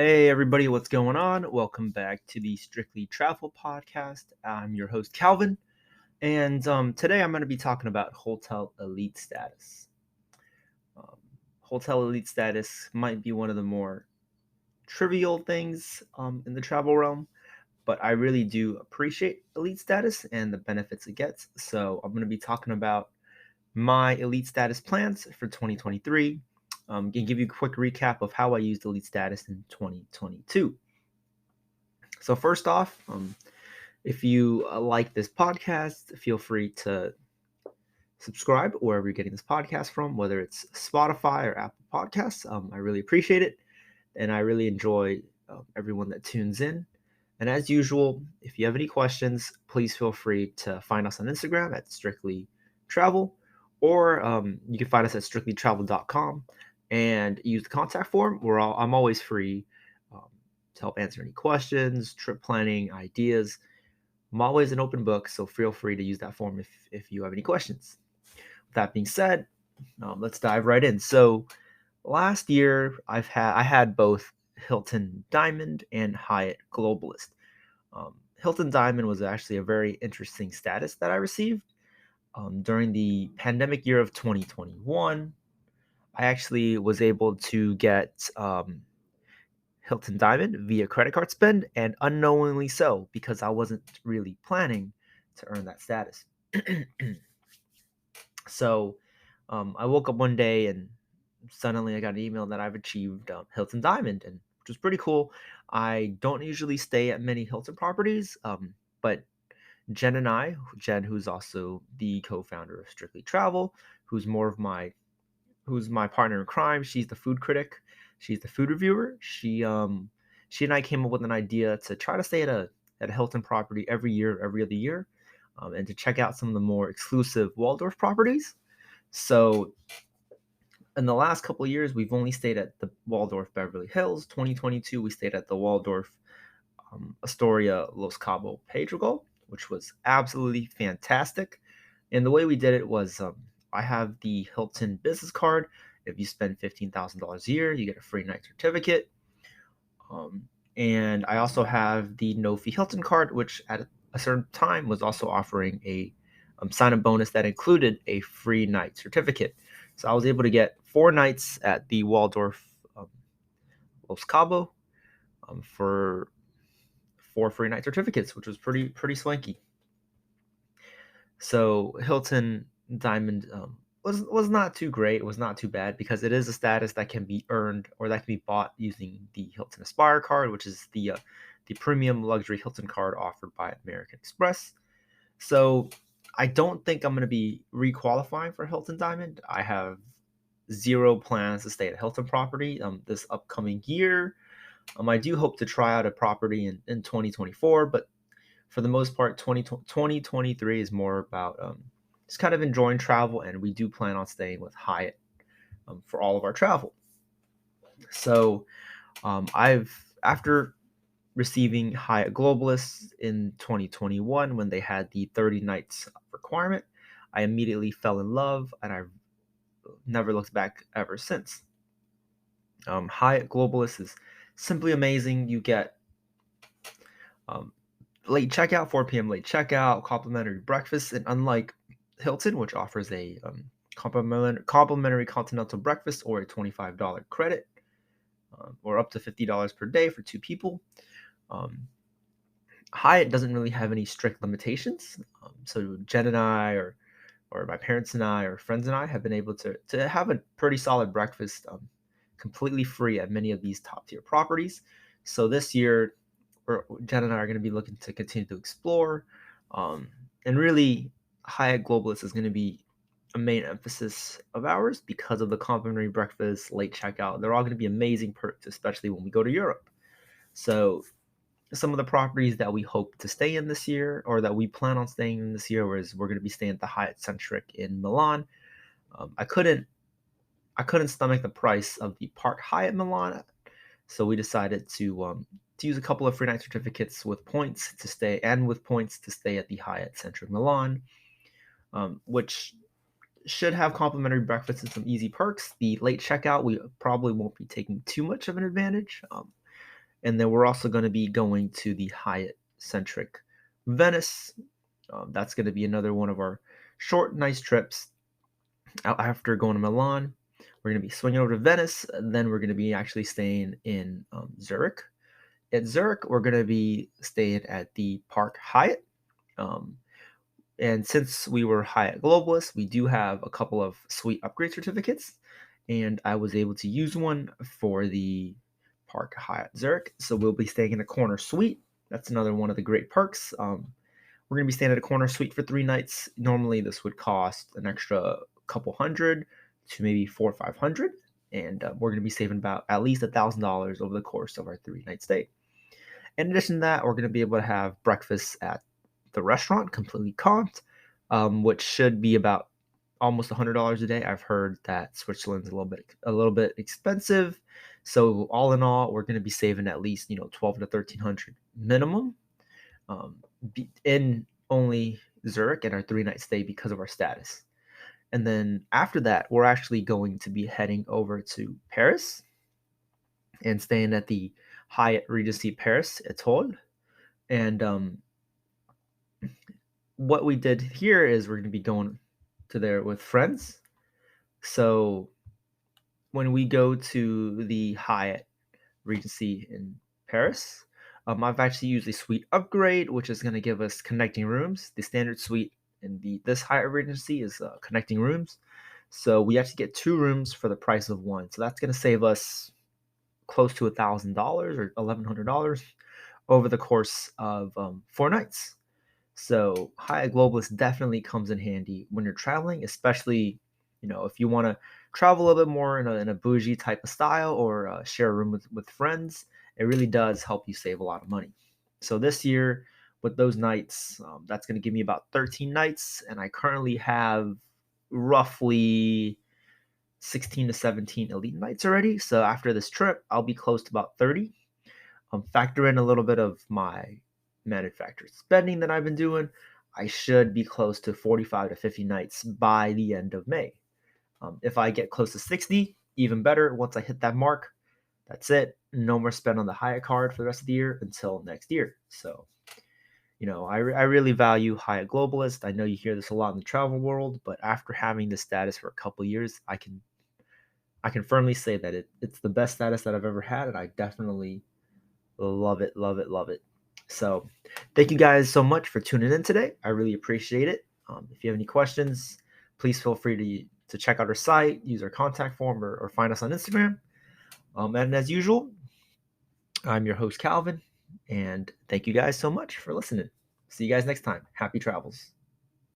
Hey everybody, what's going on? Welcome back to the Strictly Travel podcast. I'm your host Calvin, and today I'm going to be talking about Hotel Elite status. Um, Hotel Elite status might be one of the more trivial things in the travel realm, but I really do appreciate Elite status and the benefits it gets. So I'm going to be talking about my Elite status plans for 2023. Can give you a quick recap of how I used Elite status in 2022. So first off, if you like this podcast, feel free to subscribe wherever you're getting this podcast from, whether it's Spotify or Apple Podcasts. I really appreciate it, and I really enjoy everyone that tunes in. And as usual, if you have any questions, please feel free to find us on Instagram at Strictly Travel, or you can find us at strictlytravel.com and use the contact form. I'm always free um, to help answer any questions, trip planning, ideas. I'm always an open book, so feel free to use that form if you have any questions. With that being said, let's dive right in. So last year I had both Hilton Diamond and Hyatt Globalist. Hilton Diamond was actually a very interesting status that I received during the pandemic year of 2021. I actually was able to get Hilton Diamond via credit card spend, and unknowingly so, because I wasn't really planning to earn that status. So I woke up one day and suddenly I got an email that I've achieved Hilton Diamond, and which was pretty cool. I don't usually stay at many Hilton properties, but Jen, who's also the co-founder of Strictly Travel, who's more of who's my partner in crime. She's the food critic. She's the food reviewer. She and I came up with an idea to try to stay at a Hilton property every year, every other year, and to check out some of the more exclusive Waldorf properties. So in the last couple of years, we've only stayed at the Waldorf Beverly Hills. 2022, we stayed at the Waldorf Astoria Los Cabos Pedregal, which was absolutely fantastic. And the way we did it was I have the Hilton business card. If you spend $15,000 a year, you get a free night certificate. Um, and I also have the No Fee Hilton card, which at a certain time was also offering a sign up bonus that included a free night certificate. So I was able to get 4 nights at the Waldorf Los Cabos for 4 free night certificates, which was pretty swanky. So Hilton Diamond was not too great. It was not too bad because it is a status that can be earned or that can be bought using the Hilton Aspire card, which is the premium luxury Hilton card offered by American Express. So I don't think I'm going to be requalifying for Hilton Diamond. I have zero plans to stay at Hilton property this upcoming year. I do hope to try out a property in 2024, but for the most part, 2023 is more about just kind of enjoying travel, and we do plan on staying with Hyatt for all of our travel. So after receiving Hyatt Globalists in 2021 when they had the 30 nights requirement, I immediately fell in love, and I've never looked back ever since. Hyatt Globalist is simply amazing. You get um, late checkout, 4 p.m. late checkout, complimentary breakfast, and unlike Hilton, which offers a complimentary continental breakfast or a $25 credit, or up to $50 per day for 2 people, um, Hyatt doesn't really have any strict limitations. So Jen and I, or my parents and I, or friends and I, have been able to have a pretty solid breakfast, completely free at many of these top tier properties. So this year, Jen and I are going to be looking to continue to explore. And really, Hyatt Globalist is going to be a main emphasis of ours because of the complimentary breakfast, late checkout. They're all going to be amazing perks, especially when we go to Europe. So some of the properties that we hope to stay in this year, or that we plan on staying in this year, is we're going to be staying at the Hyatt Centric in Milan. I couldn't stomach the price of the Park Hyatt Milan, so we decided to use a couple of free night certificates with points to stay at the Hyatt Centric Milan, which should have complimentary breakfast and some easy perks. The late checkout, we probably won't be taking too much of an advantage. And then we're also going to be going to the Hyatt-centric Venice. That's going to be another one of our short, nice trips. After going to Milan, we're going to be swinging over to Venice. Then we're going to be actually staying in Zurich. At Zurich, we're going to be staying at the Park Hyatt. And since we were Hyatt Globalists, we do have a couple of suite upgrade certificates. And I was able to use one for the Park Hyatt Zurich. So we'll be staying in a corner suite. That's another one of the great perks. We're going to be staying at a corner suite for 3 nights. Normally, this would cost an extra couple hundred to maybe 400 or 500, and we're going to be saving about at least $1,000 over the course of our 3-night stay. In addition to that, we're going to be able to have breakfast at the restaurant, completely comped, which should be about almost $100 a day. I've heard that Switzerland's a little bit expensive, so all in all, we're going to be saving at least 12 to 1300 minimum in only Zurich and our 3-night stay because of our status. And then after that, we're actually going to be heading over to Paris and staying at the Hyatt Regency Paris Étoile. And what we did here is we're going to be going to there with friends. So when we go to the Hyatt Regency in Paris, I've actually used a suite upgrade, which is going to give us connecting rooms. The standard suite in this Hyatt Regency is connecting rooms. So we actually get 2 rooms for the price of 1. So that's going to save us close to $1,000 or $1,100 over the course of 4 nights. So Hyatt Globalist definitely comes in handy when you're traveling, especially if you want to travel a little bit more in a bougie type of style or share a room with friends. It really does help you save a lot of money. So this year, with those nights, that's going to give me about 13 nights, and I currently have roughly 16 to 17 elite nights already. So after this trip, I'll be close to about 30. Factor in a little bit of my manufactured spending that I've been doing, I should be close to 45 to 50 nights by the end of May. If I get close to 60, even better. Once I hit that mark, that's it. No more spend on the Hyatt card for the rest of the year until next year. So, I really value Hyatt Globalist. I know you hear this a lot in the travel world, but after having this status for a couple years, I can firmly say that it's the best status that I've ever had, and I definitely love it, love it, love it. So, thank you guys so much for tuning in today. I really appreciate it. If you have any questions, please feel free to check out our site, use our contact form, or find us on Instagram. And as usual, I'm your host, Calvin, and thank you guys so much for listening. See you guys next time. Happy travels.